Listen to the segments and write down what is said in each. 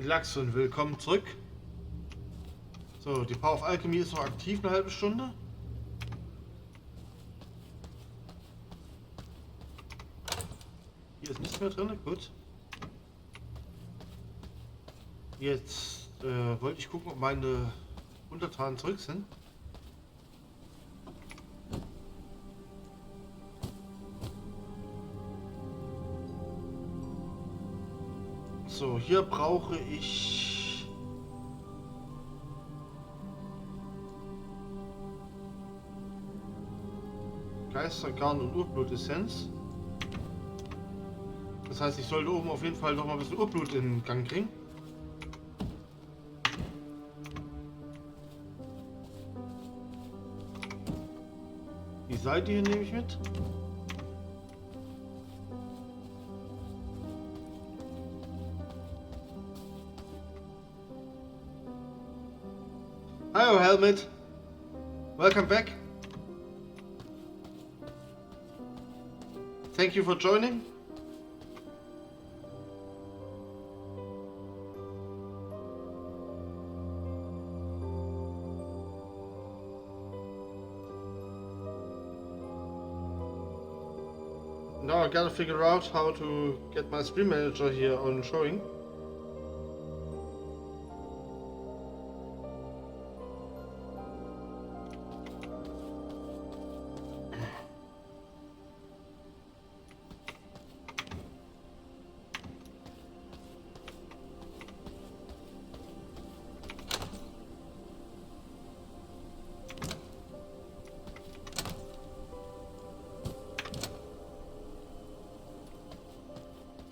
Lachs und willkommen zurück. So, die Power of Alchemy ist noch aktiv, eine halbe Stunde. Hier ist nichts mehr drin, gut. Jetzt wollte ich gucken, ob meine Untertanen zurück sind. So, hier brauche ich Geistergarn und Urblutessenz. Das heißt, ich sollte oben auf jeden Fall noch mal ein bisschen Urblut in Gang kriegen. Die Seite hier nehme ich mit. Hello, Helmet. Welcome back. Thank you for joining. Now I gotta figure out how to get my stream manager here on showing.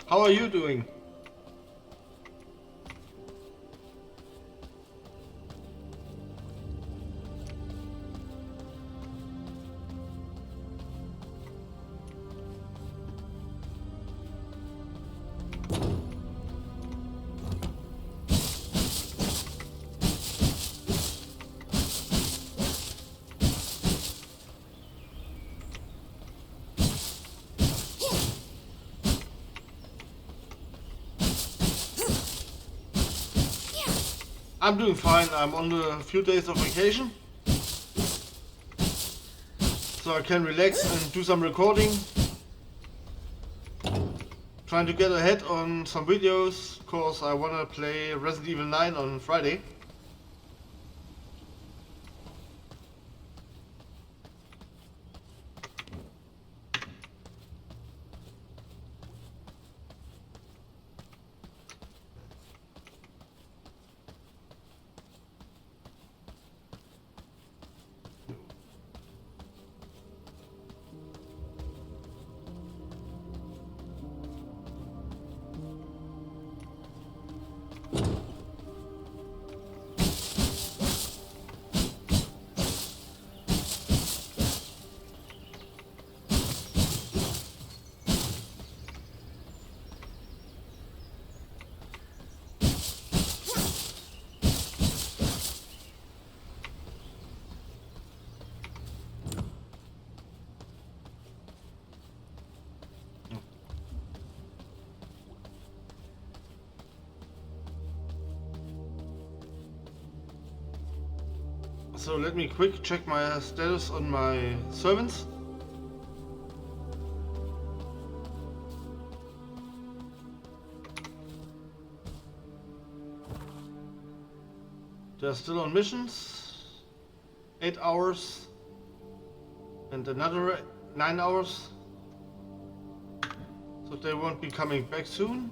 How are you doing? I'm doing fine. I'm on a few days of vacation, so I can relax and do some recording. Trying to get ahead on some videos, cause I wanna play Resident Evil 9 on Friday. So let me quick check my status on my servants. They're still on missions. 8 hours. And another 9 hours. So they won't be coming back soon.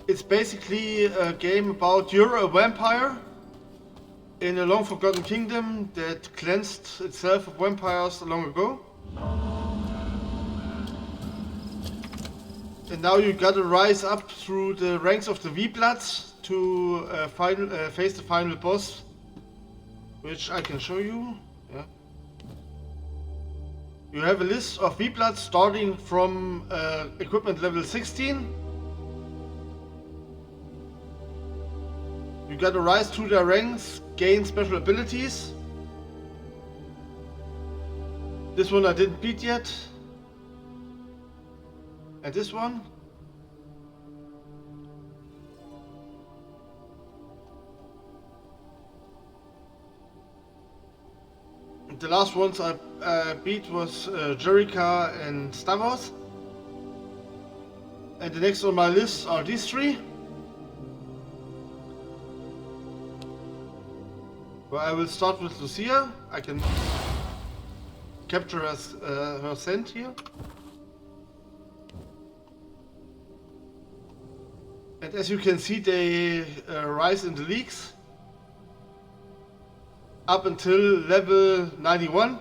It's basically a game about you're a vampire in a long forgotten kingdom that cleansed itself of vampires long ago. And now you gotta rise up through the ranks of the V-Boods to face the final boss, which I can show you. Yeah. You have a list of V-Boods starting from equipment level 16. You gotta rise through their ranks, gain special abilities. This one I didn't beat yet. And this one. The last ones I beat was Jericho and Stavros. And the next on my list are these three. Well, I will start with Lucile. I can capture her scent here. And as you can see, they rise in the leagues up until level 91,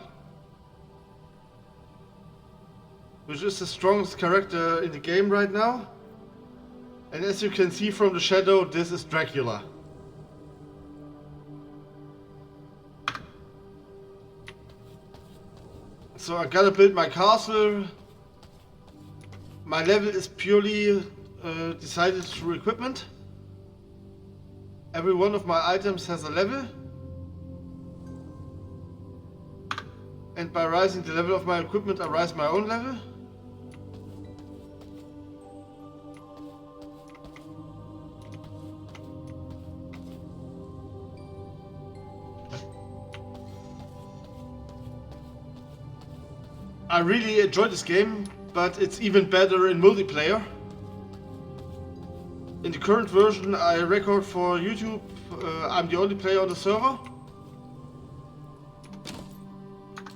which is the strongest character in the game right now. And as you can see from the shadow, this is Dracula. So I gotta build my castle. My level is purely decided through equipment. Every one of my items has a level. And by rising the level of my equipment, I rise my own level. I really enjoy this game, but it's even better in multiplayer. In the current version I record for YouTube, I'm the only player on the server.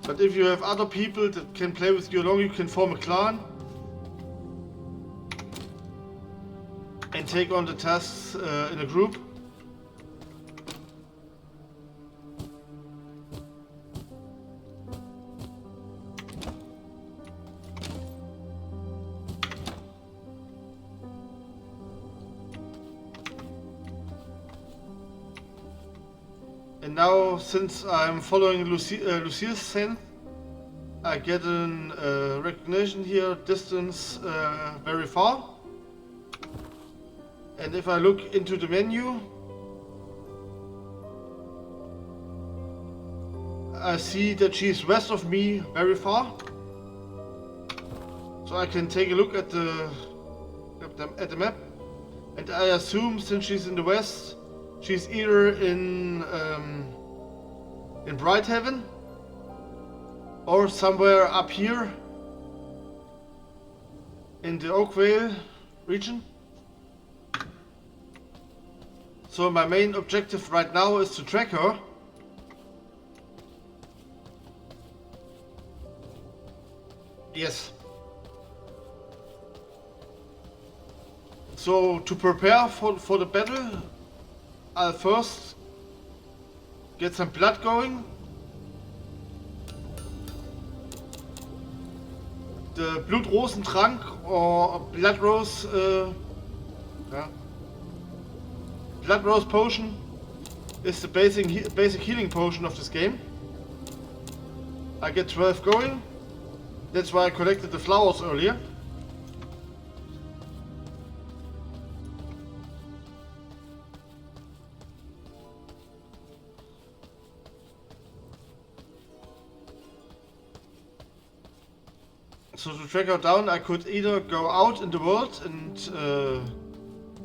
But if you have other people that can play with you along, you can form a clan and take on the tasks in a group. And now, since I'm following Lucile's scent, I get an recognition here, distance very far. And if I look into the menu, I see that she's west of me very far. So I can take a look at the map. And I assume, since she's in the west, she's either in Brighthaven or somewhere up here in the Oakveil region. So my main objective right now is to track her. Yes. So to prepare for the battle, I'll first get some blood going. The Blutrosentrank or Blood Rose, Blood Rose potion is the basic healing potion of this game. I get 12 going. That's why I collected the flowers earlier. So to track her down, I could either go out in the world and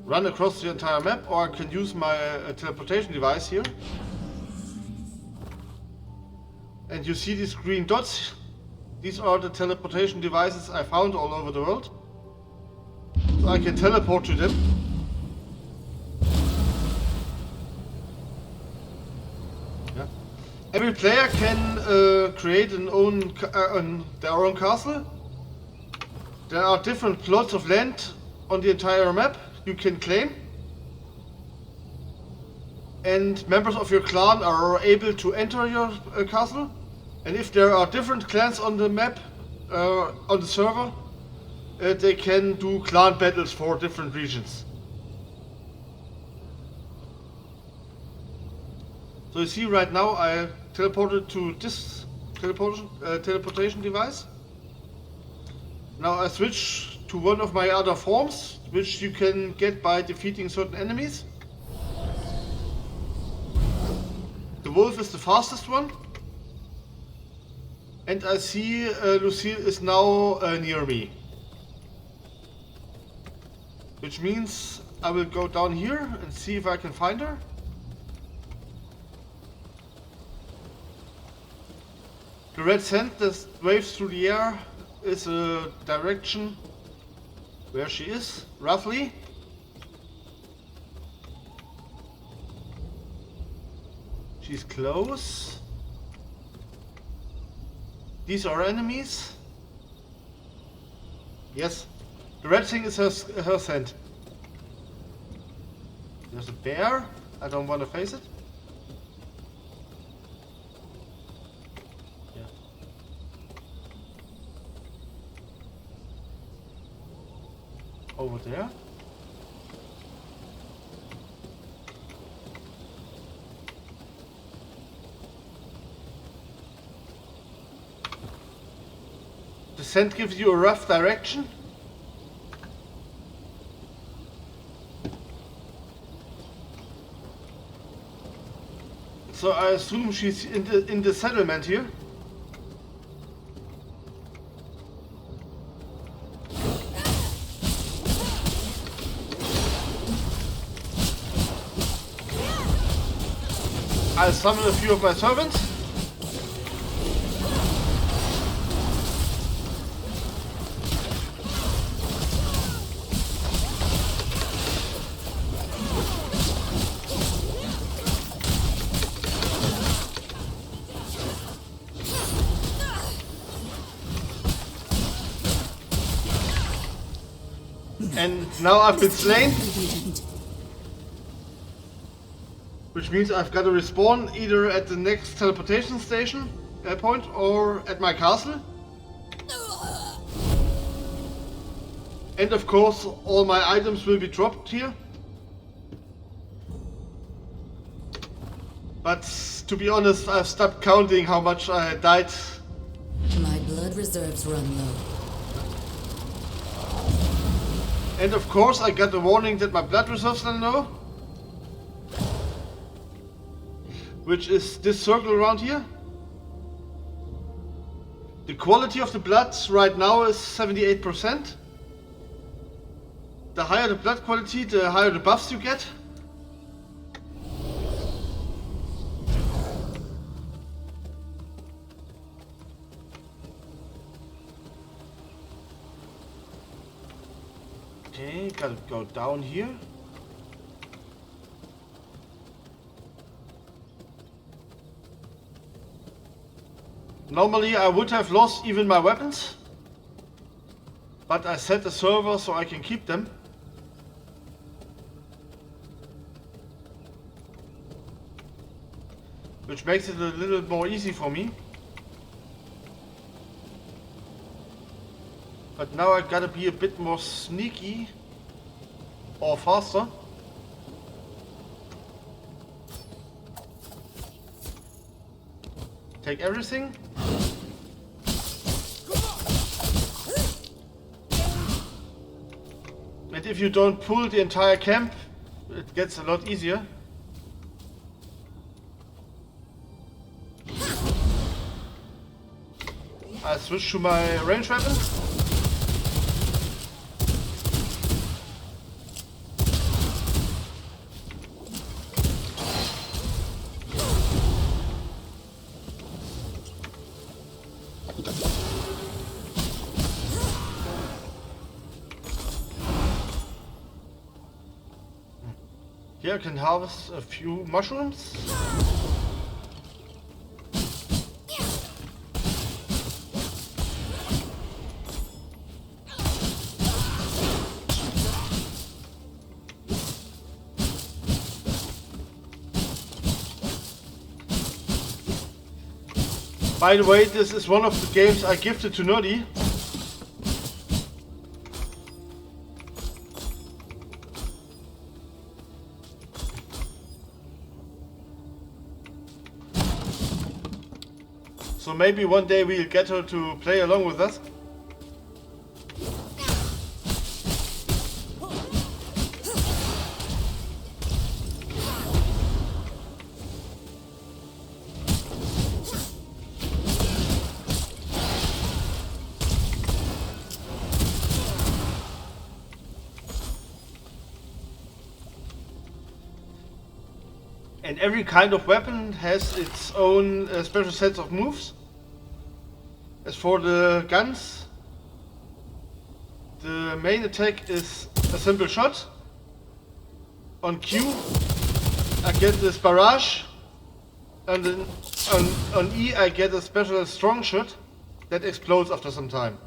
run across the entire map, or I can use my teleportation device here. And you see these green dots? These are the teleportation devices I found all over the world. So so I can teleport to them. Yeah. Every player can create their own castle. There are different plots of land on the entire map you can claim. And members of your clan are able to enter your castle. And if there are different clans on the map, on the server, they can do clan battles for different regions. So you see right now I teleported to this teleportation device. Now I switch to one of my other forms, which you can get by defeating certain enemies. The wolf is the fastest one. And I see Lucile is now near me. Which means I will go down here and see if I can find her. The red sand that waves through the air is a direction where she is, roughly. She's close. These are enemies. Yes, the red thing is her scent. There's a bear. I don't want to face it. Yeah. Over there. The scent gives you a rough direction. So I assume she's in the settlement here. I'll summon a few of my servants. And now I've been slain, which means I've got to respawn either at the next teleportation station point or at my castle. And of course all my items will be dropped here. But to be honest, I've stopped counting how much I died. My blood reserves run low. And of course I got the warning that my blood reserves are low. Which is this circle around here. The quality of the blood right now is 78%. The higher the blood quality, the higher the buffs you get. Okay, gotta go down here. Normally I would have lost even my weapons, but I set the server so I can keep them. Which makes it a little more easy for me. But now I gotta be a bit more sneaky or faster. Take everything. And if you don't pull the entire camp, it gets a lot easier. I switch to my ranged weapon. Here I can harvest a few mushrooms. By the way, this is one of the games I gifted to Nerdy. So maybe one day we'll get her to play along with us. And every kind of weapon has its own special sets of moves. As for the guns, the main attack is a simple shot. On Q, I get this barrage, and then on E I get a special strong shot that explodes after some time.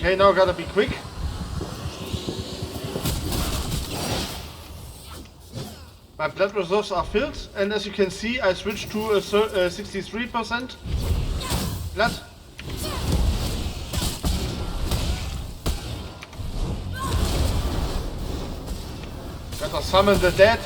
Okay, now gotta be quick. My blood reserves are filled, and as you can see, I switched to a 63% blood. Gotta summon the dead.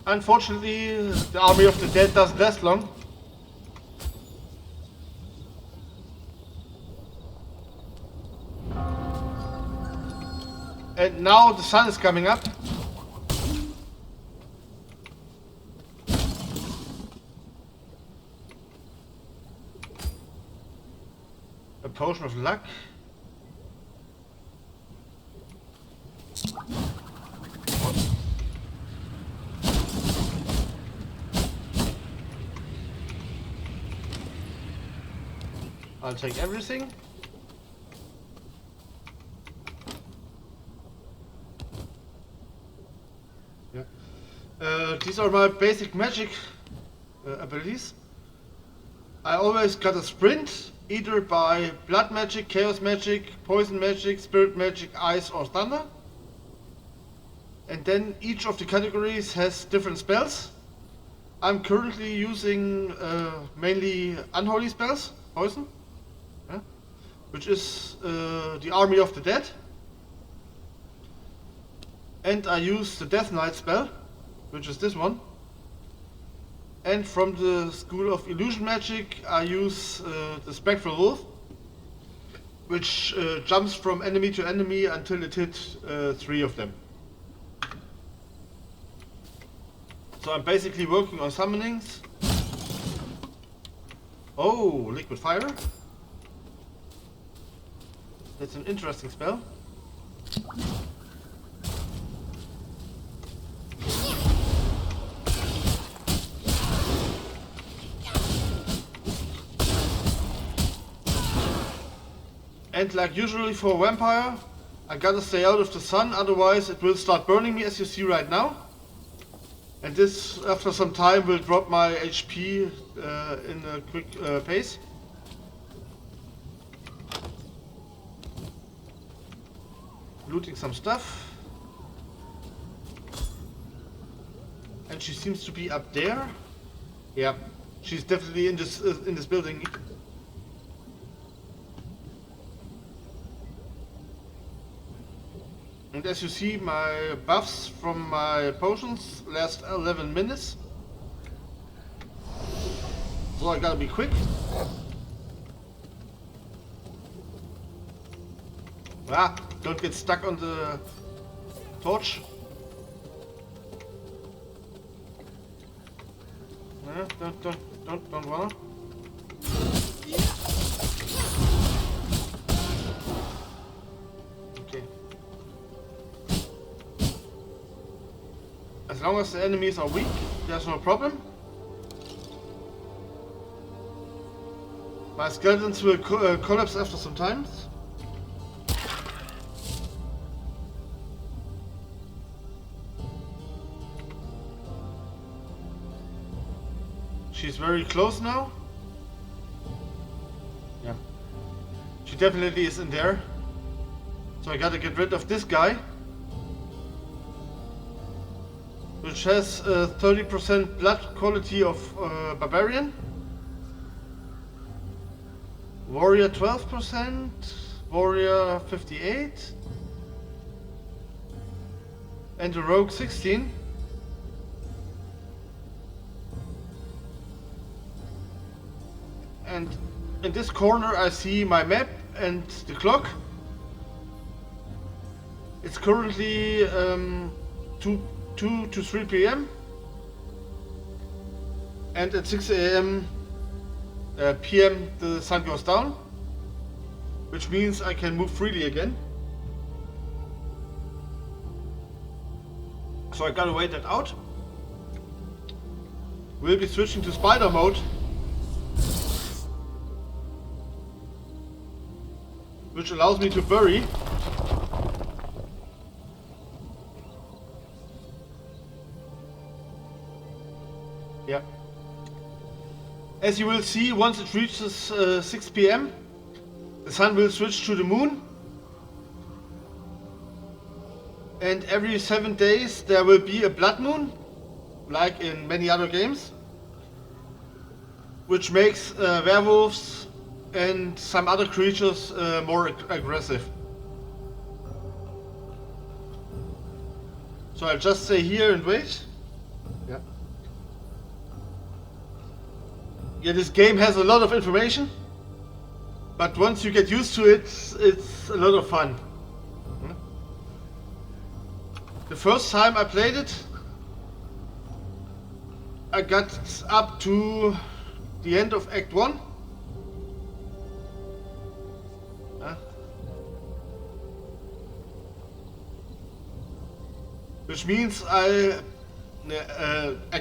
Unfortunately, the army of the dead doesn't last long. And now the sun is coming up. A potion of luck. I'll take everything. Yeah. These are my basic magic abilities. I always got a sprint, either by blood magic, chaos magic, poison magic, spirit magic, ice or thunder. And then each of the categories has different spells. I'm currently using mainly unholy spells, poison. Which is the Army of the Dead. And I use the Death Knight spell, which is this one. And from the School of Illusion Magic, I use the Spectral Wolf, which jumps from enemy to enemy until it hits 3 of them. So I'm basically working on summonings. Oh, liquid fire. That's an interesting spell. And like usually for a vampire, I gotta stay out of the sun, otherwise it will start burning me, as you see right now. And this, after some time, will drop my HP in a quick pace. Looting some stuff. And she seems to be up there. Yeah, she's definitely in this building. And as you see, my buffs from my potions last 11 minutes. So I gotta be quick. Ah, don't get stuck on the torch. Don't wanna. Okay. As long as the enemies are weak, there's no problem. My skeletons will collapse after some time. She's very close now. Yeah. She definitely is in there. So I gotta get rid of this guy. Which has 30% blood quality of Barbarian. Warrior 12%. Warrior 58. And the Rogue 16. And in this corner I see my map and the clock. It's currently 2 to 3 p.m. and at 6 a.m. PM the sun goes down, which means I can move freely again. So I gotta wait that out. We'll be switching to spider mode, which allows me to bury. Yeah. As you will see, once it reaches 6 p.m, the sun will switch to the moon. And every 7 days there will be a blood moon, like in many other games. Which makes werewolves and some other creatures more aggressive. So I'll just stay here and wait. Yeah. Yeah, this game has a lot of information, but once you get used to it, it's a lot of fun. The first time I played it, I got up to the end of Act 1. Which means Act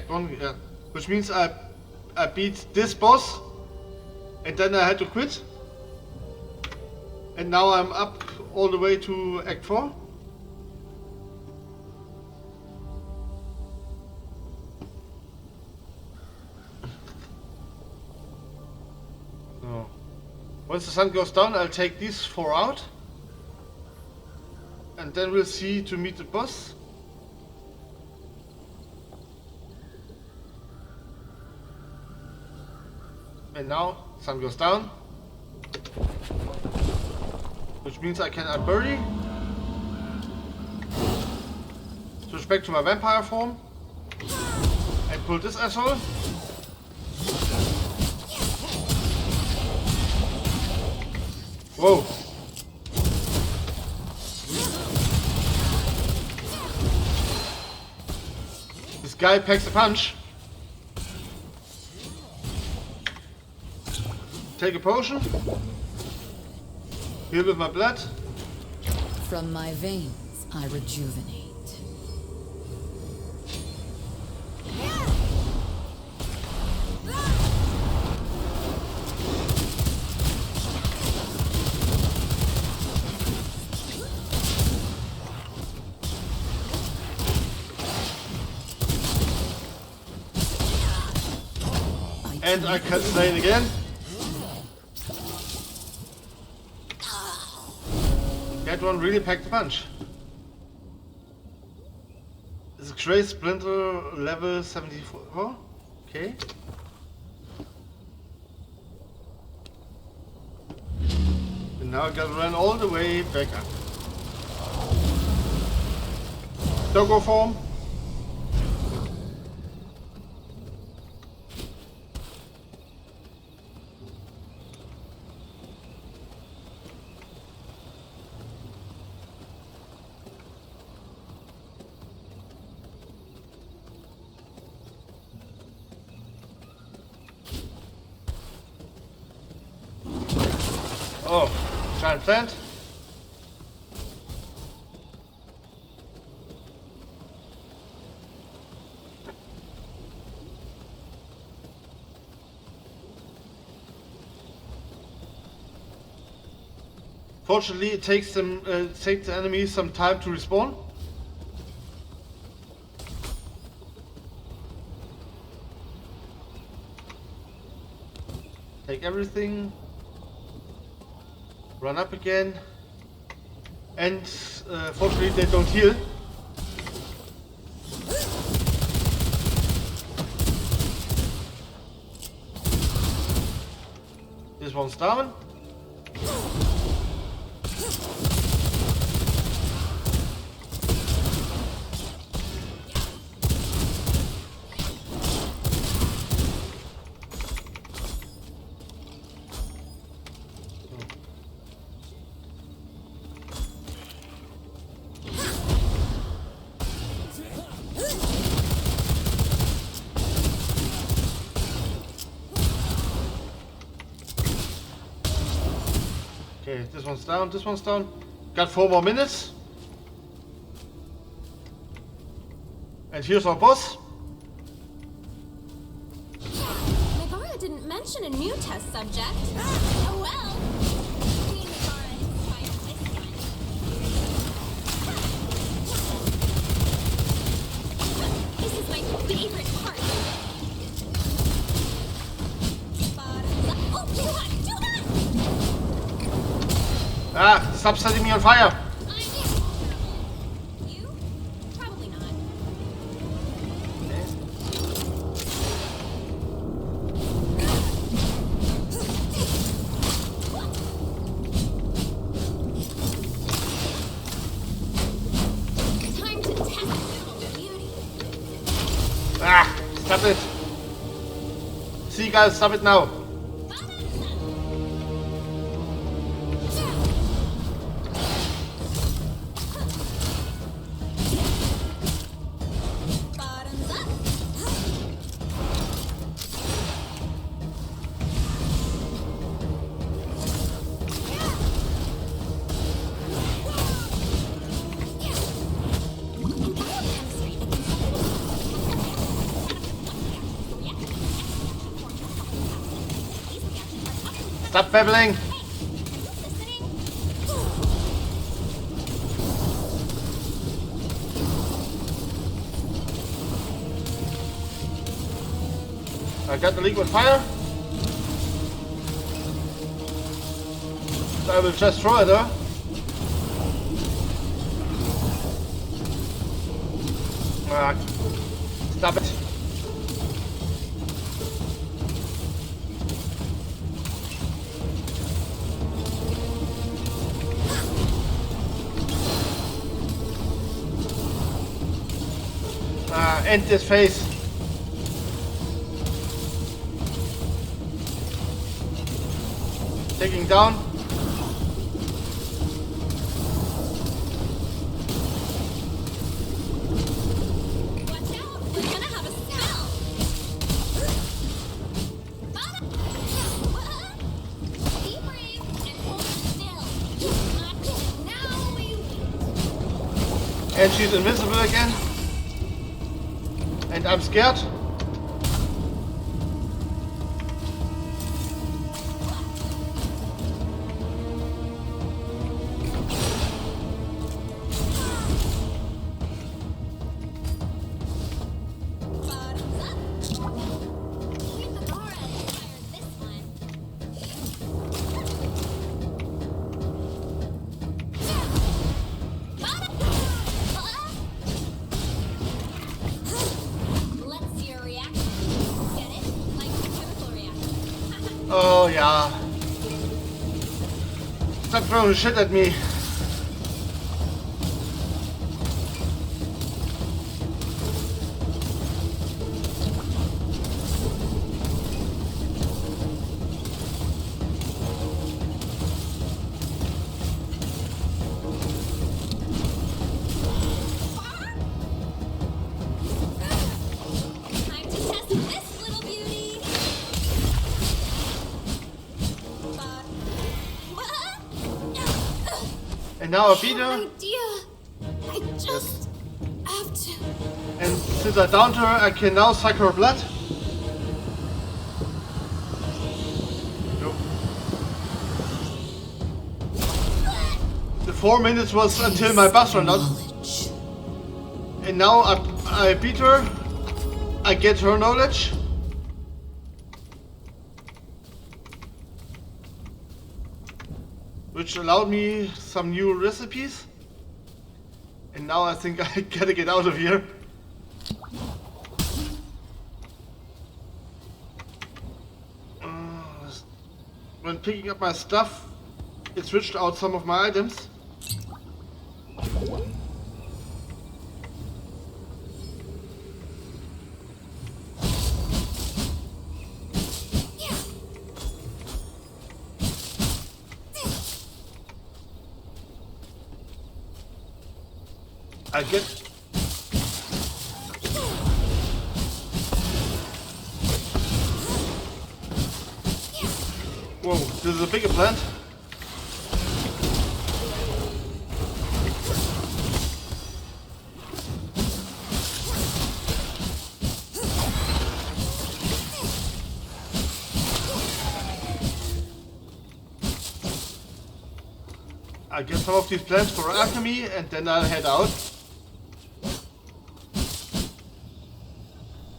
1, yeah. Which means I beat this boss, and then I had to quit. And now I'm up all the way to Act 4. So, once the sun goes down, I'll take these 4 out. And then we'll see to meet the boss. And now, sun goes down, which means I can unbury, switch back to my vampire form, and pull this asshole. Whoa! This guy packs a punch. Take a potion. Heal with my blood. From my veins, I rejuvenate. And I cut Slane again. That one really packed a punch. Is a Cray Splinter level 74? Okay. And now I gotta run all the way back up. Doggo form. Oh, giant plant. Fortunately, it takes the enemy some time to respawn. Take everything. Run up again. And fortunately, they don't heal. This one's down. Okay, this one's down, this one's down. Got 4 more minutes. And here's our boss. Migova didn't mention a new test subject. Oh well. Queen Migova inspired this one. This is my favorite part. Oh, do not do that! Ah, stop setting me on fire. You? Probably not. Time to test your beauty. Ah, stop it. See you guys, stop it now. Bottoms up. Stop babbling. I got the liquid fire. So I will just throw it, huh? Ah, stop it. End this phase. Taking down. Watch out! We're gonna have a spell! Be brave and hold still. Now we win. And she's invincible again. And I'm scared. Bottoms up. Queen Migova inspired this one. Let's see your reaction. Get it? Like a chemical reaction. Oh yeah. Stop throwing shit at me. Time to test this little beauty. What? And now a I beater. have an idea. I just have to. And since I downed her, I can now suck her blood. Nope. The 4 minutes was until my buffs run out. Knowledge. And now I beat her. I get her knowledge. Which allowed me some new recipes. And now I think I gotta get out of here. When picking up my stuff, it switched out some of my items. I get... Whoa, this is a bigger plant. I get some of these plants for alchemy and then I'll head out.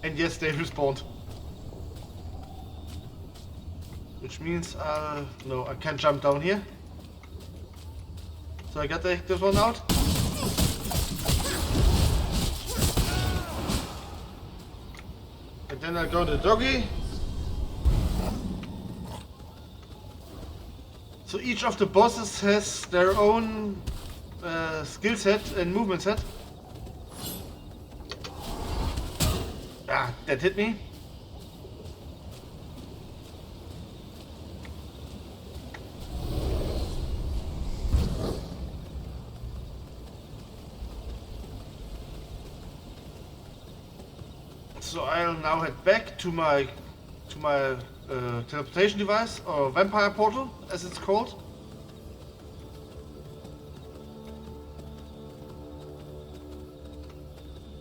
And yes, they respawned. Which means, no, I can't jump down here. So I gotta take this one out. And then I go to the doggy. So each of the bosses has their own skill set and movement set. Ah, that hit me. So I'll now head back to my teleportation device, or vampire portal as it's called.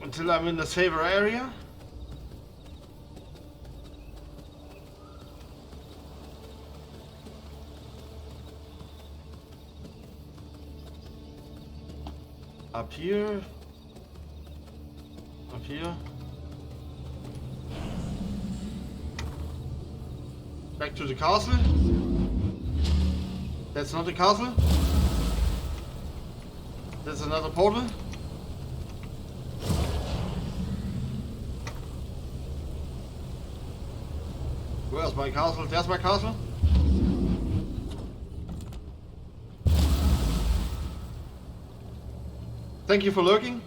Until I'm in the saver area. Up here. Up here. Back to the castle. That's not the castle. That's another portal. Where's my castle? There's my castle. Thank you for lurking.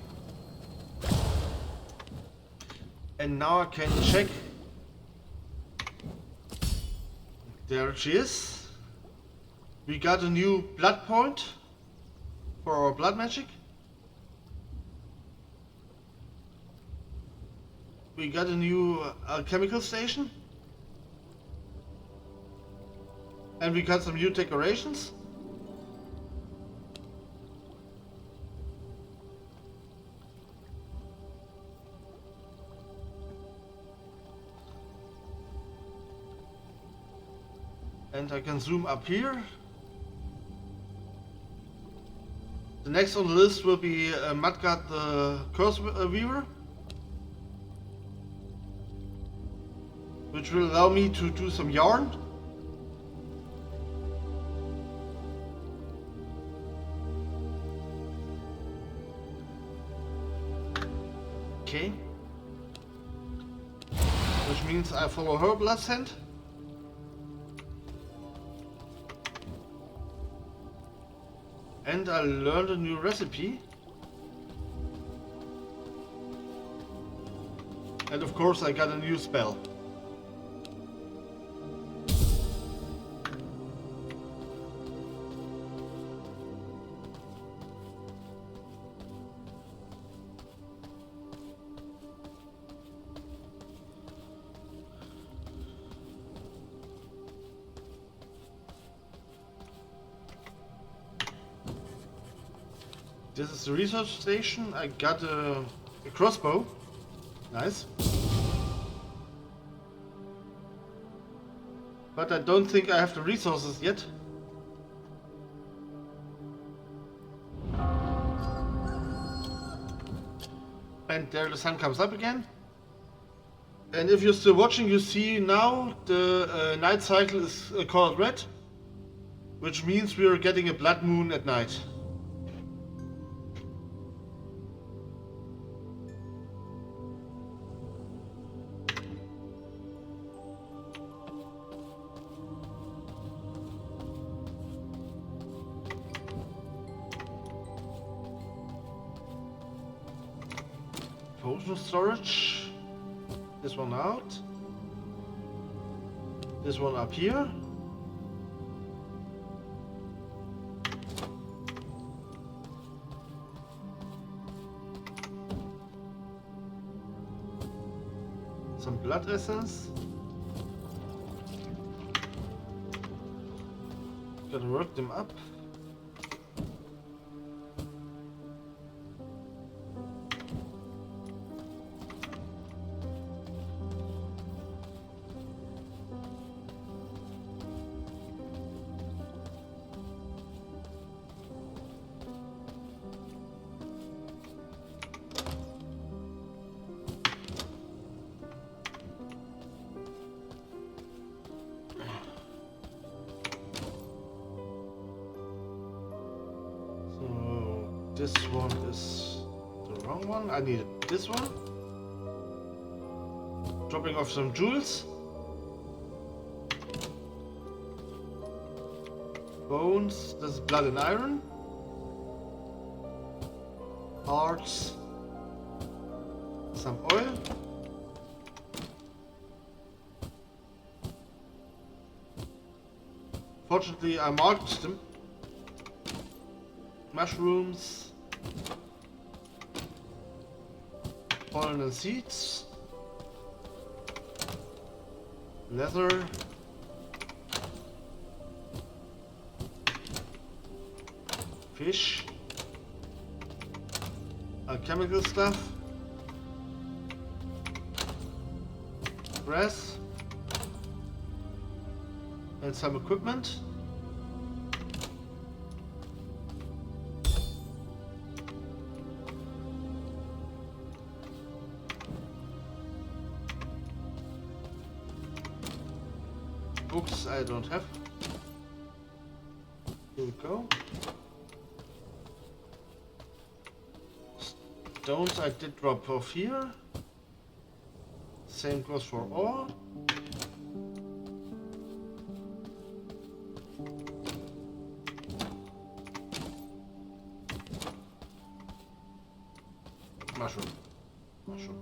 And now I can check. There she is. We got a new blood point for our blood magic. We got a new alchemical station. And we got some new decorations. And I can zoom up here. The next on the list will be Matka the Curse Weaver, which will allow me to do some yarn. Okay. Which means I follow her blood scent. And I learned a new recipe. And of course I got a new spell. This is the research station. I got a crossbow. Nice. But I don't think I have the resources yet. And there the sun comes up again. And if you're still watching, you see now the night cycle is called red, which means we are getting a blood moon at night. Potion storage. This one out. This one up here. Some blood essence. Gotta work them up. This one is the wrong one. I needed this one. Dropping off some jewels. Bones. This is blood and iron. Hearts. Some oil. Fortunately, I marked them. Mushrooms. Pollen and seeds. Leather. Fish. Alchemical stuff. Brass. And some equipment. Books I don't have. Here we go. Stones I did drop off here. Same goes for ore. Mushroom. Mushroom.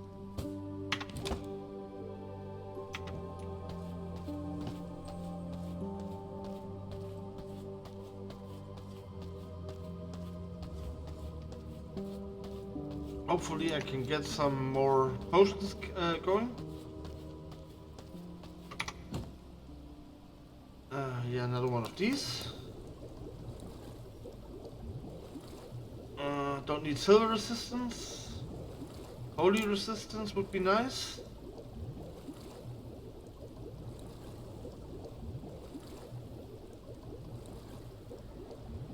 Hopefully I can get some more potions going. Yeah, another one of these. Don't need silver resistance. Holy resistance would be nice.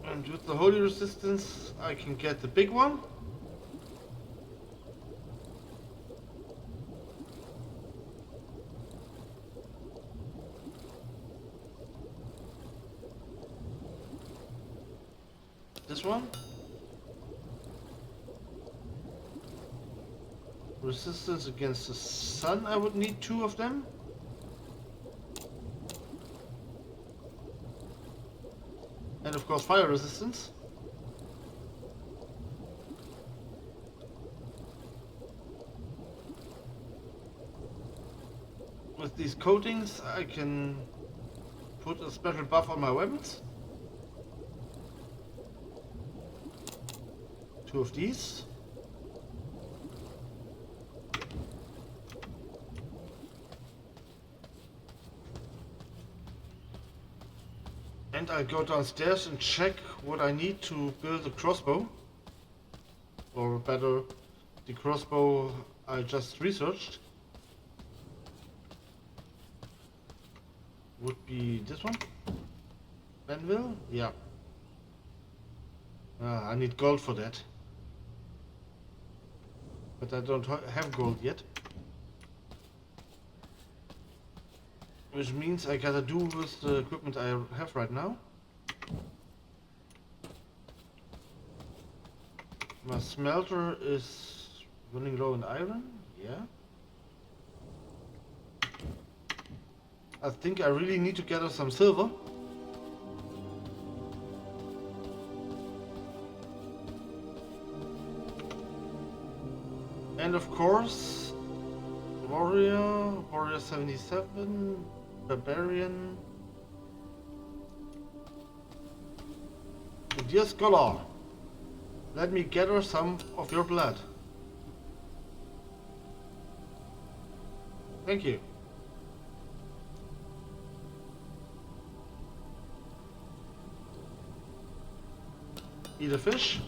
And with the holy resistance I can get the big one. This one. Resistance against the sun, I would need 2 of them. And of course fire resistance. With these coatings I can put a special buff on my weapons. 2 of these. And I'll go downstairs and check what I need to build a crossbow. or better, the crossbow I just researched would be this one. Anvil? Yeah. I need gold for that. But I don't have gold yet. Which means I gotta do with the equipment I have right now. My smelter is running low in iron, yeah. I think I really need to gather some silver. And of course, warrior 77, barbarian. Dear scholar, let me gather some of your blood. Thank you. Eat a fish.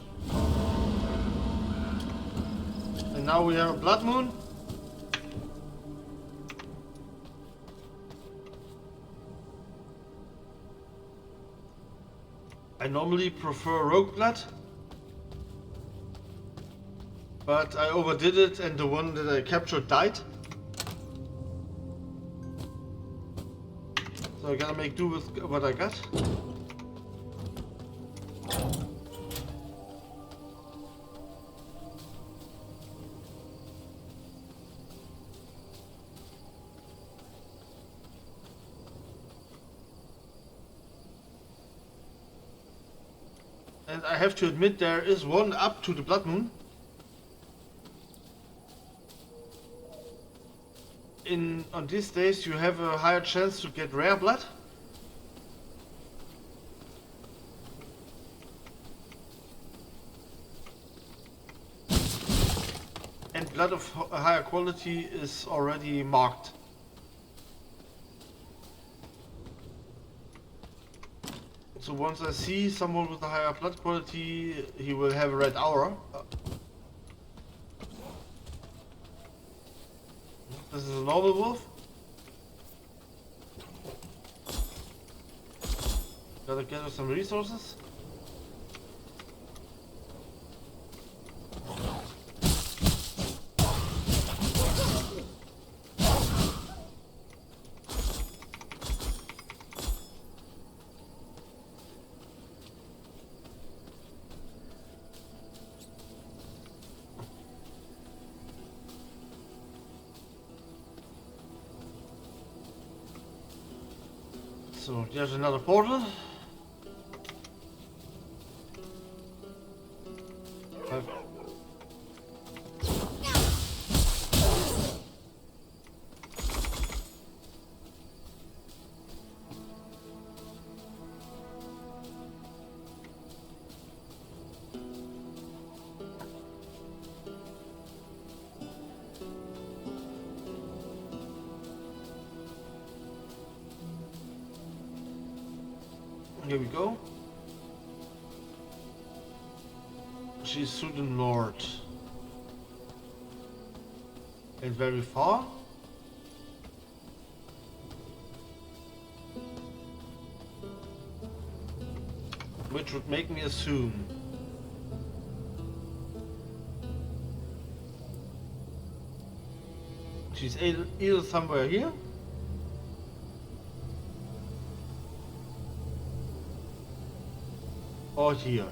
And now we have a blood moon. I normally prefer rogue blood, but I overdid it and the one that I captured died. So I gotta make do with what I got. And I have to admit there is one up to the blood moon. On these days you have a higher chance to get rare blood. And blood of a higher quality is already marked. So once I see someone with a higher blood quality, he will have a red aura. This is a normal wolf. Gotta gather some resources. So there's another portal. Here we go. She's Student Lord. And very far. Which would make me assume she's either somewhere here or here.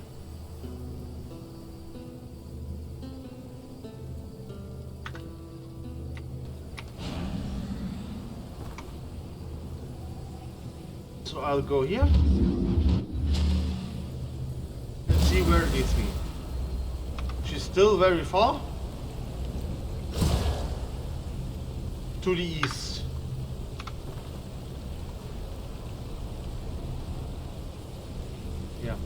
So I'll go here and see where it leads me. She's still very far to the east. Yeah.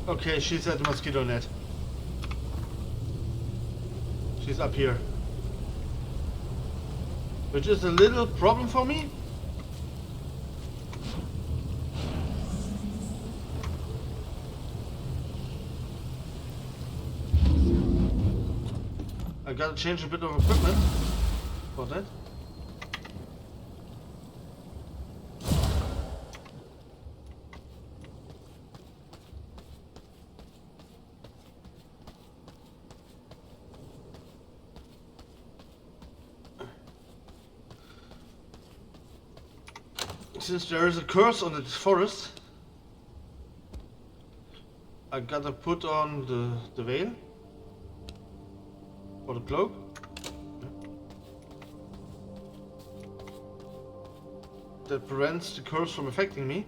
Okay, she's at the mosquito net. She's up here. which is a little problem for me. I gotta change a bit of equipment for that. Since there is a curse on the forest, I gotta put on the veil or the cloak. That prevents the curse from affecting me.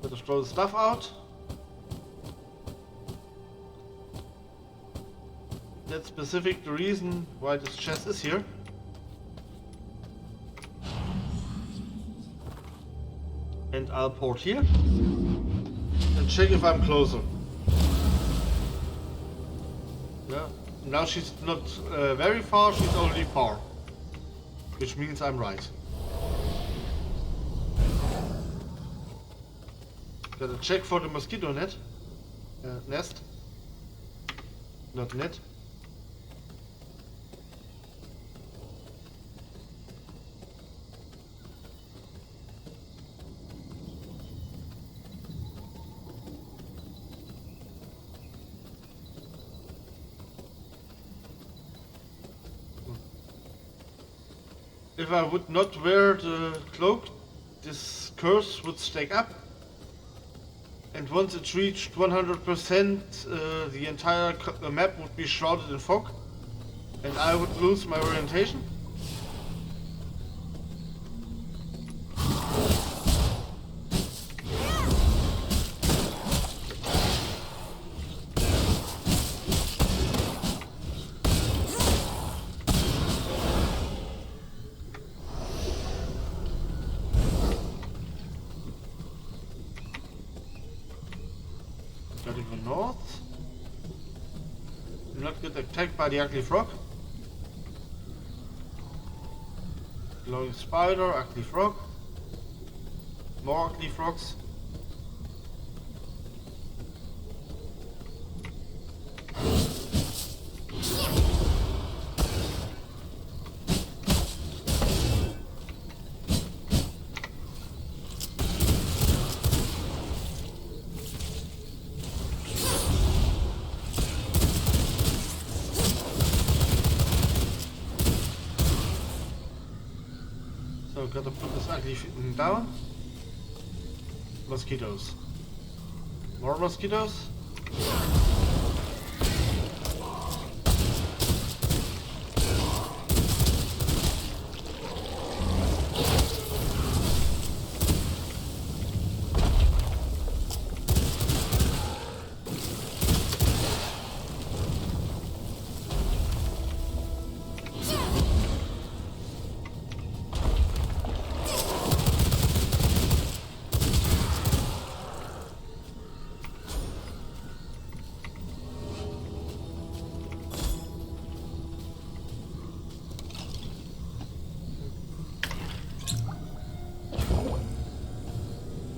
Let us throw the stuff out. That's specific the reason why this chest is here. And I'll port here and check if I'm closer. Yeah, now she's not very far, she's only far, which means I'm right. Gotta check for the mosquito net, nest, not net. If I would not wear the cloak, this curse would stack up, and once it reached 100%, the entire map would be shrouded in fog, and I would lose my orientation. North. Do not get attacked by the ugly frog. Glowing spider, ugly frog. More ugly frogs. Gotta put this ugly thing down. Mosquitoes. More mosquitoes.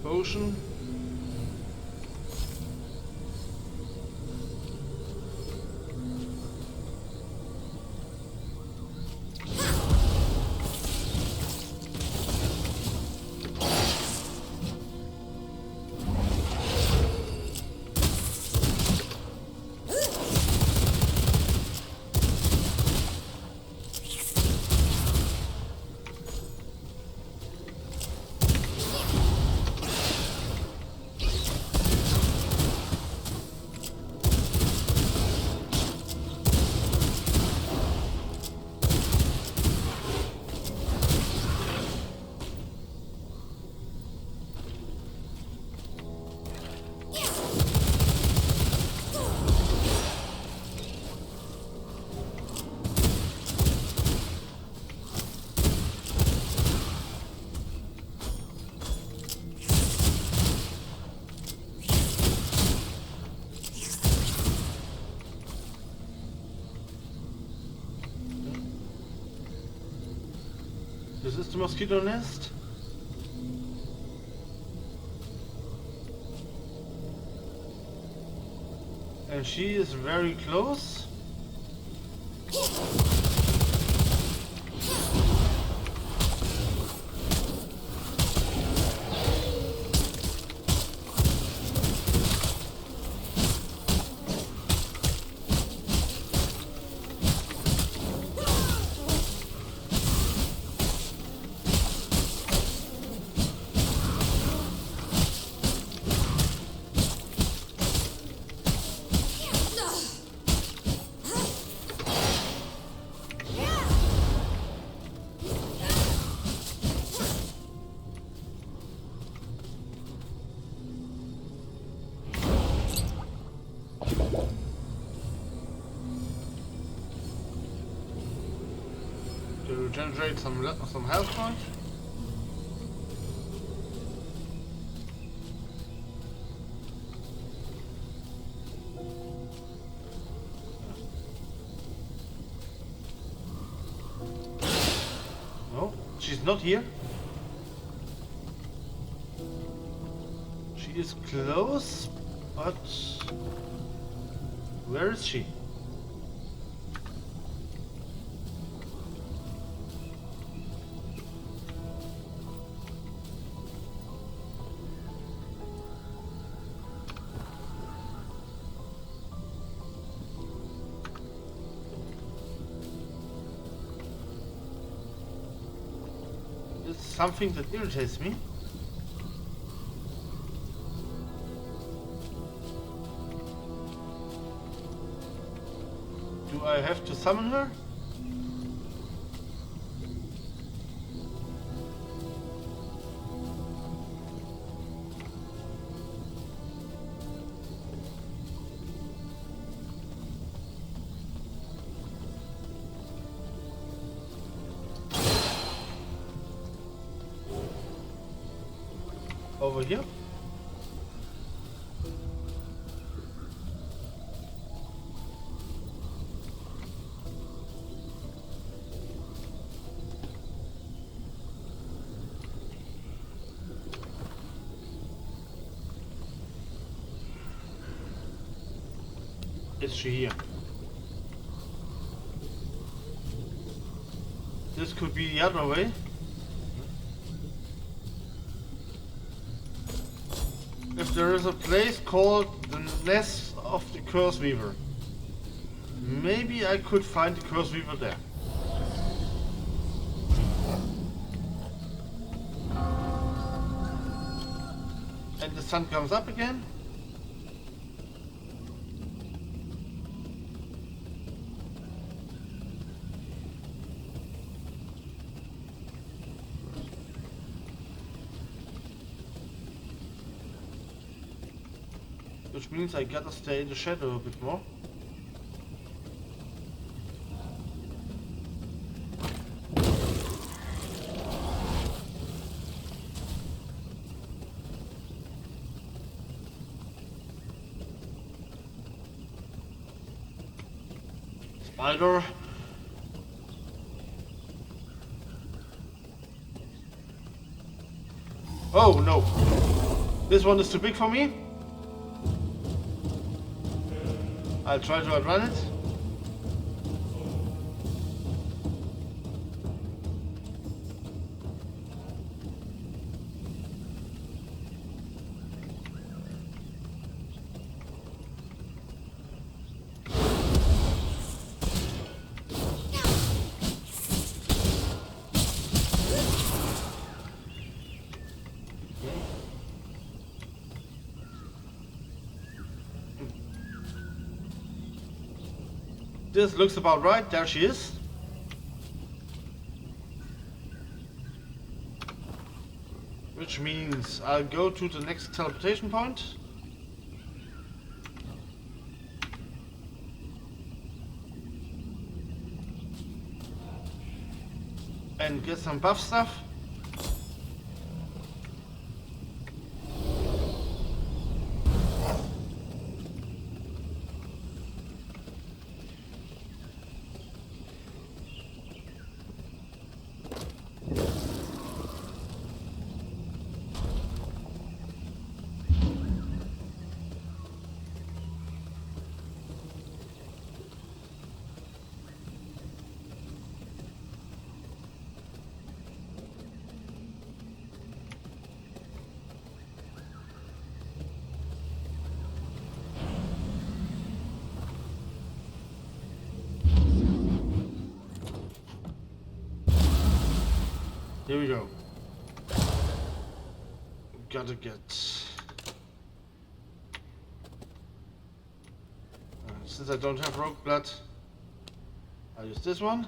Potion. This is the mosquito nest. And she is very close. To generate some health points. No, she's not here. She is close, but where is she? It's something that irritates me. Do I have to summon her? Over here? Is she here? This could be the other way. If there is a place called the Nest of the Curse Weaver, maybe I could find the Curse Weaver there. And the sun comes up again. Which means I gotta stay in the shadow a bit more. Spider. Oh no! This one is too big for me. I'll try to outrun it. This looks about right. There she is. Which means I'll go to the next teleportation point. And get some buff stuff. Here we go. Gotta get... since I don't have rogue blood, I'll use this one.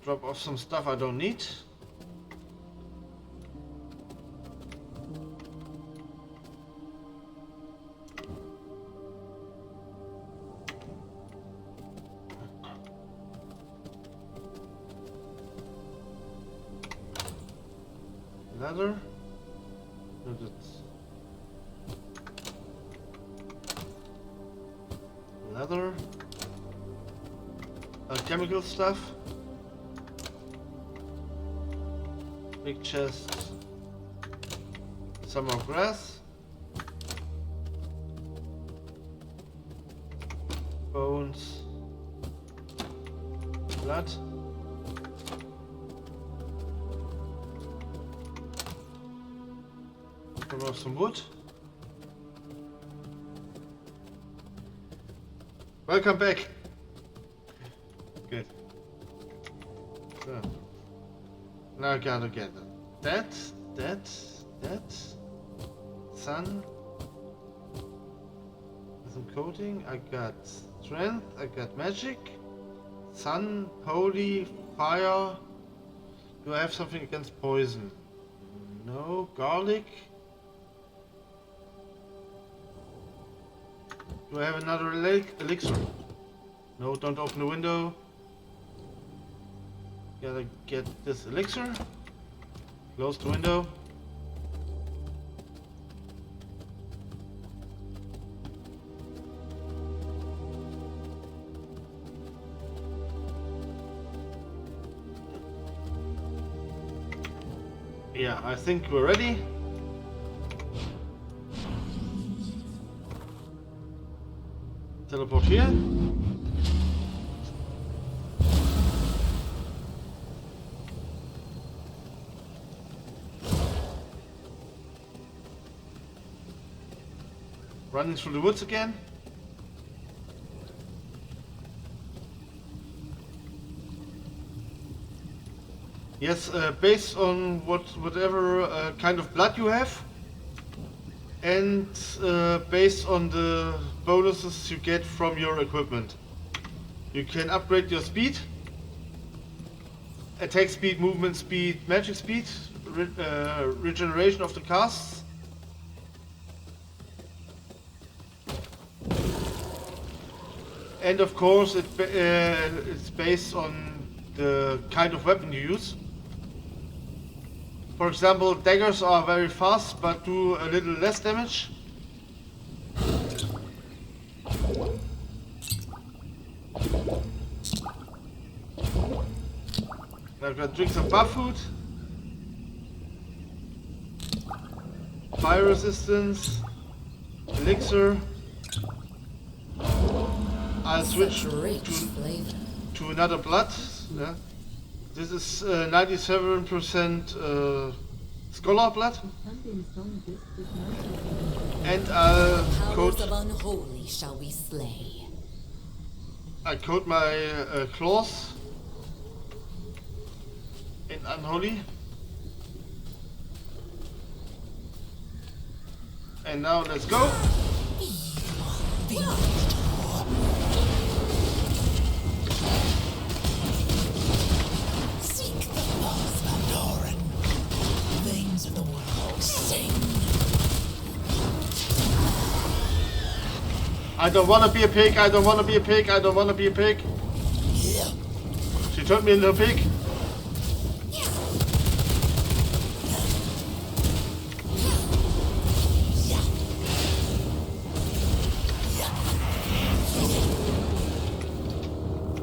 Drop off some stuff I don't need. Leather. No, that's leather. Chemical stuff. Big chest. Some more grass. Bones. Blood. Some wood. Welcome back. Good. So now I gotta get that, sun, some coating. I got strength. I got magic, sun, holy, fire. Do I have something against poison? No. Garlic. Do I have another elixir? No, don't open the window. Gotta get this elixir. Close the window. Yeah, I think we're ready. Teleport here. Running through the woods again. Yes, based on whatever kind of blood you have, and based on the bonuses you get from your equipment. You can upgrade your speed, attack speed, movement speed, magic speed, regeneration of the casts. And of course it's based on the kind of weapon you use. For example, daggers are very fast but do a little less damage. I'm gonna drink some buff food. Fire resistance, elixir. I'll switch to another blood. Yeah. This is 97% scholar blood. And I'll coat. Of unholy shall we slay. I coat my claws in unholy. And now let's go. Seek the path, Pandoran. Veins of the world sing. I don't wanna be a pig, I don't wanna be a pig, I don't wanna be a pig. She turned me into a pig.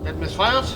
That misfired.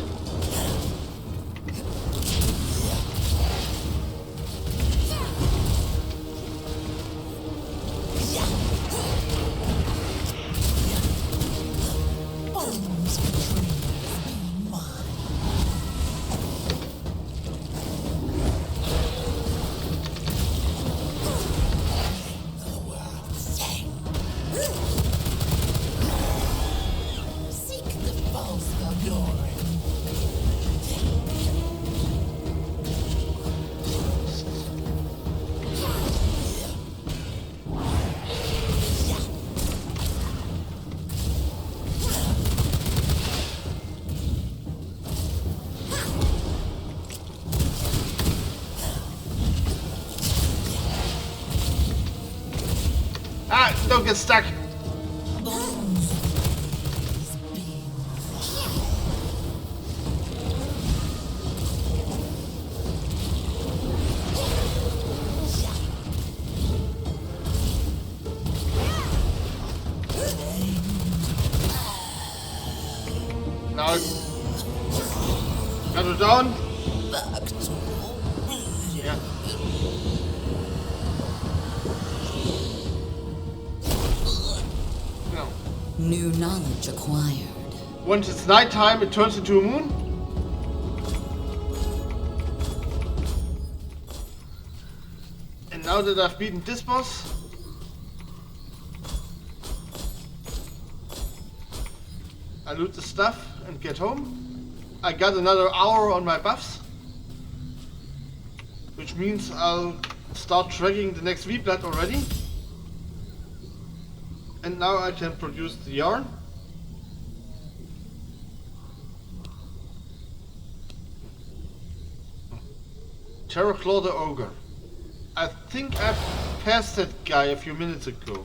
Ah, don't get stuck. Now, got it down. Yeah. No. New knowledge acquired. Once it's nighttime, it turns into a moon. And now that I've beaten this boss, I loot the stuff and get home. I got another hour on my buffs, which means I'll start tracking the next V-Blood already. And now I can produce the yarn. Terrorclaw the Ogre. I think I passed that guy a few minutes ago.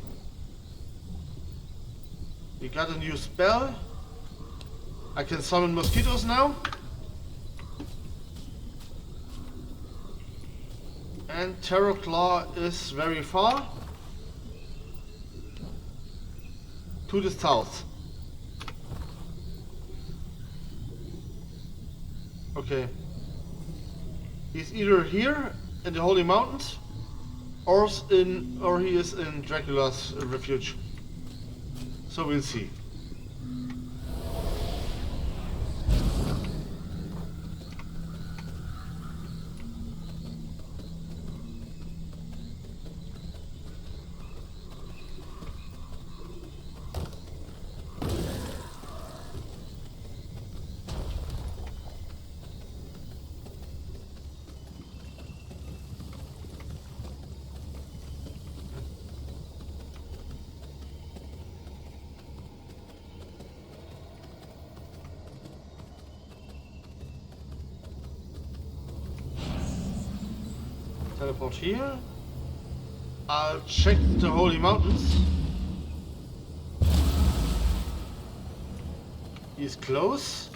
We got a new spell. I can summon mosquitoes now. And Terrorclaw is very far. To the south. Okay. He's either here in the Holy Mountains or he is in Dracula's refuge. So we'll see. Teleport here. I'll check the Holy Mountains. He's close.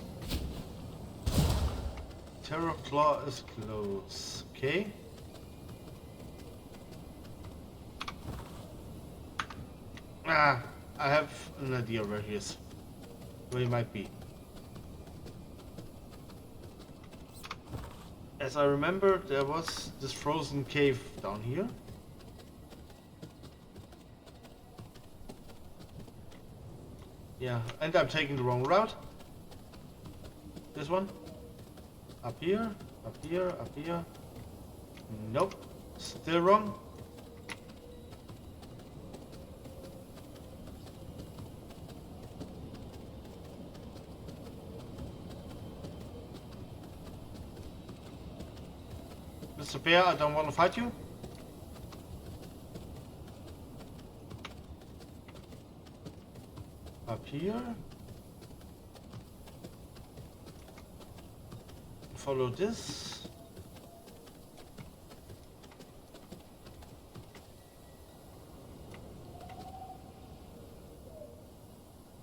Terrorclaw is close. Okay. Ah, I have an idea where he is. Where he might be. As I remember, there was this frozen cave down here. Yeah, and I'm taking the wrong route. This one. Up here, up here, up here. Nope, still wrong. Mr. Bear, I don't want to fight you. Up here. Follow this.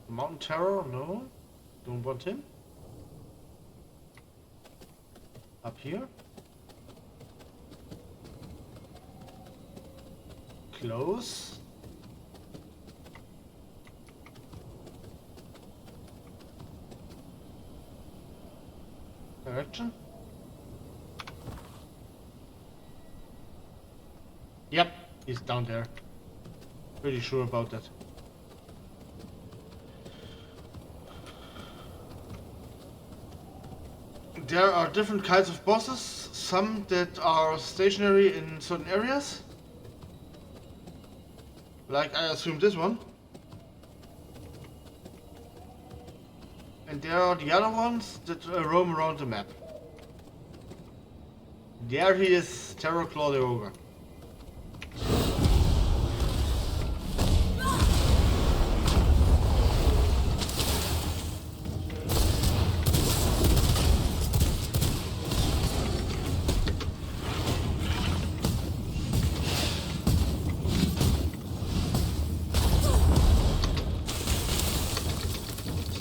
Mountain Terror, no. Don't want him. Up here. Close. Direction. Yep, he's down there. Pretty sure about that. There are different kinds of bosses, some that are stationary in certain areas. Like I assume this one. And there are the other ones that roam around the map. There he is, Terrorclaw the Ogre.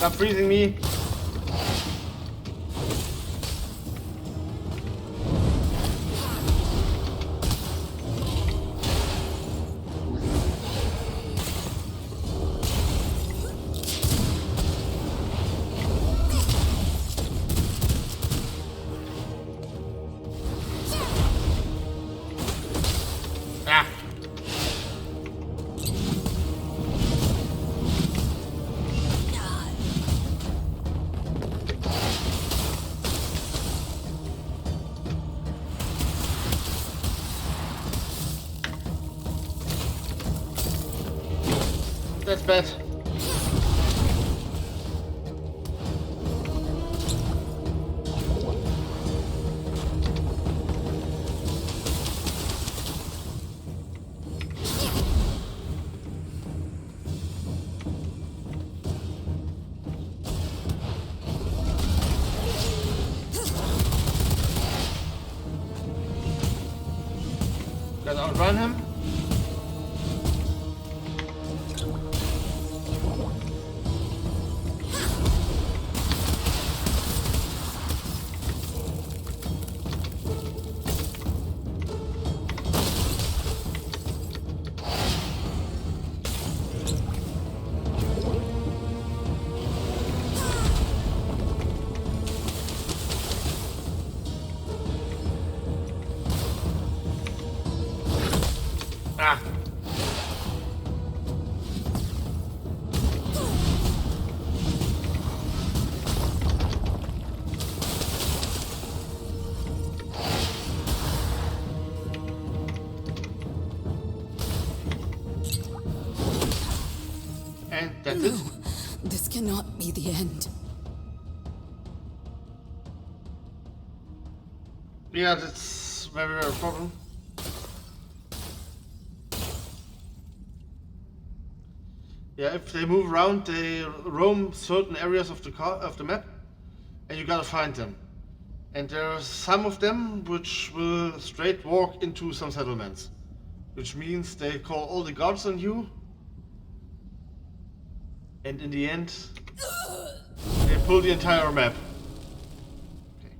Stop freezing me. Ah. That's bad. Gotta outrun him. Ah. And that's it. This cannot be the end. Yeah, that's very, very problem. Yeah, if they move around, they roam certain areas of the map, and you gotta find them. And there are some of them which will straight walk into some settlements, which means they call all the gods on you, and in the end, they pull the entire map. Okay.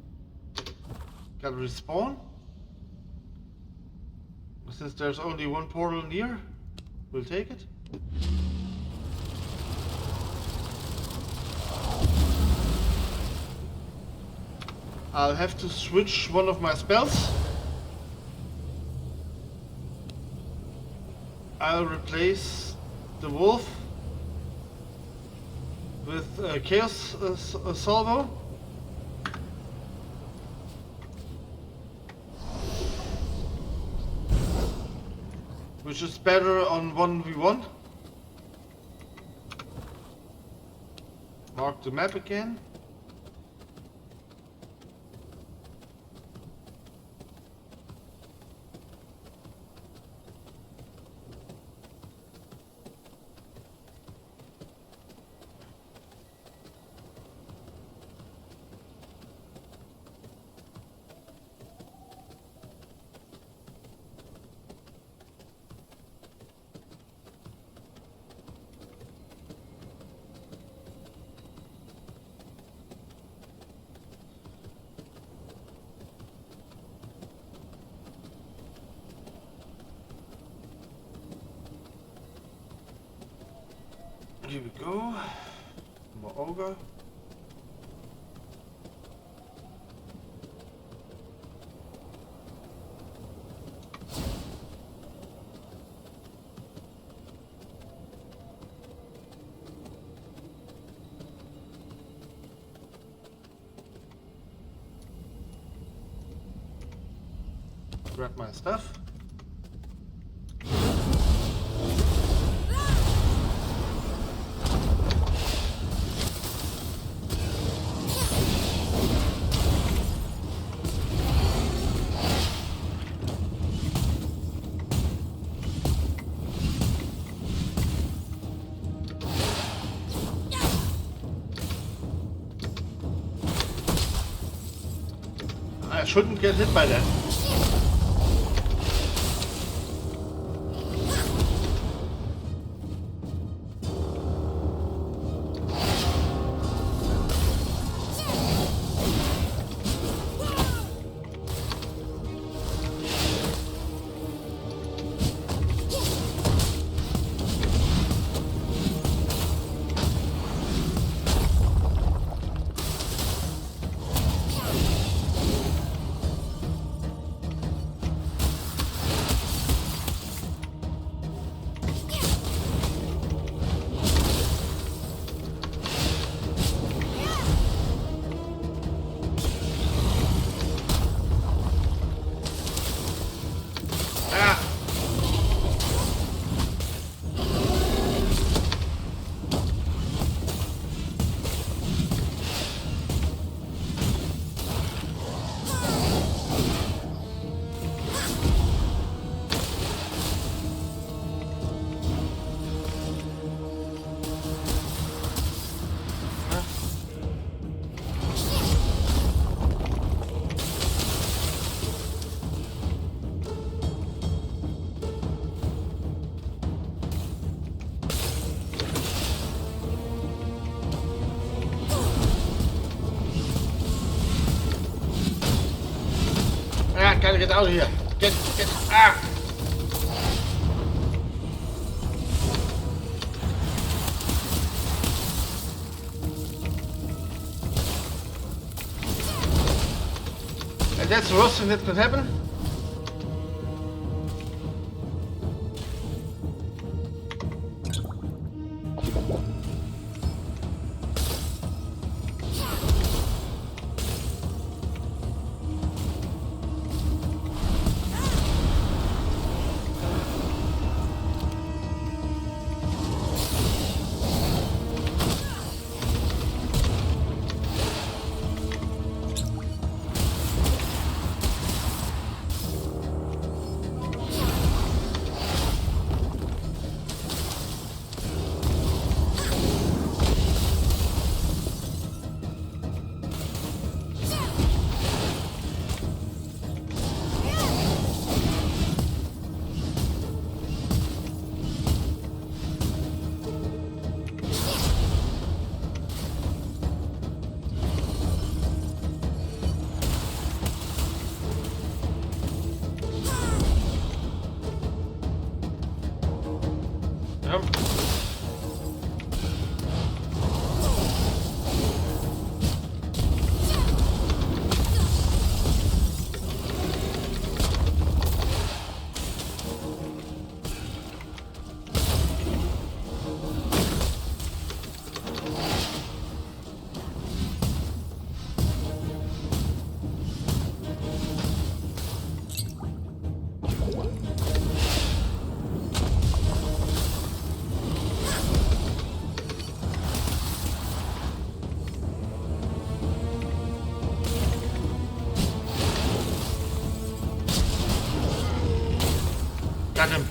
Gotta respawn. Since there's only one portal near, we'll take it. I'll have to switch one of my spells. I'll replace the wolf with Chaos Salvo. Which is better on 1v1. Mark the map again. Here we go. More ogre. Grab my stuff. I shouldn't get hit by that. get out of here. Get, ah! And that's the worst thing that could happen. Got him.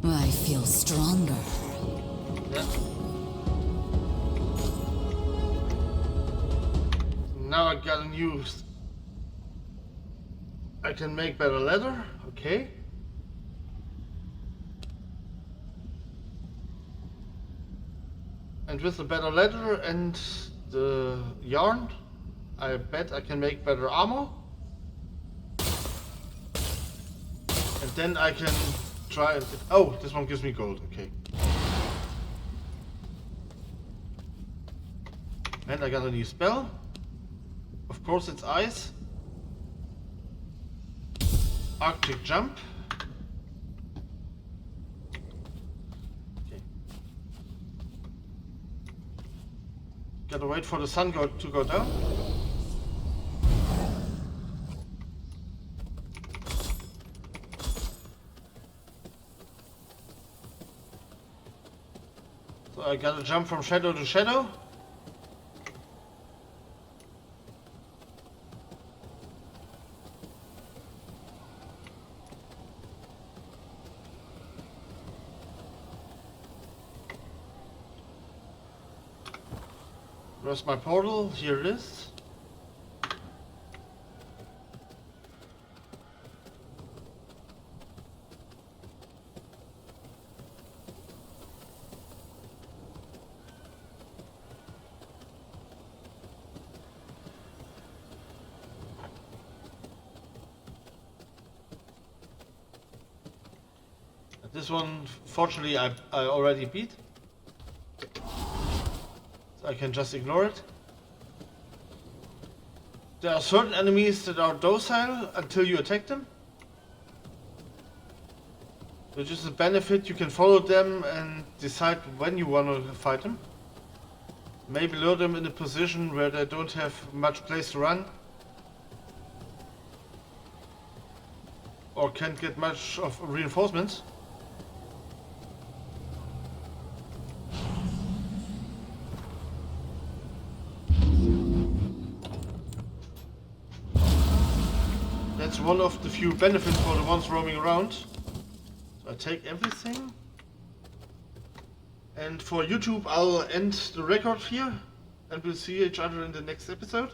I feel stronger. Yeah. Now I got a new. I can make better leather. Okay. And with the better leather and the yarn, I bet I can make better armor. And then I can try and... Oh, this one gives me gold, okay. And I got a new spell. Of course it's ice. Arctic jump. Gotta wait for the sun to go down. So I gotta jump from shadow to shadow. Where's my portal? Here it is. This one, fortunately, I already beat. I can just ignore it. There are certain enemies that are docile until you attack them, which is a benefit. You can follow them and decide when you want to fight them. Maybe lure them in a position where they don't have much place to run, or can't get much of reinforcements. That's one of the few benefits for the ones roaming around. So I take everything. And for YouTube, I'll end the record here. And we'll see each other in the next episode.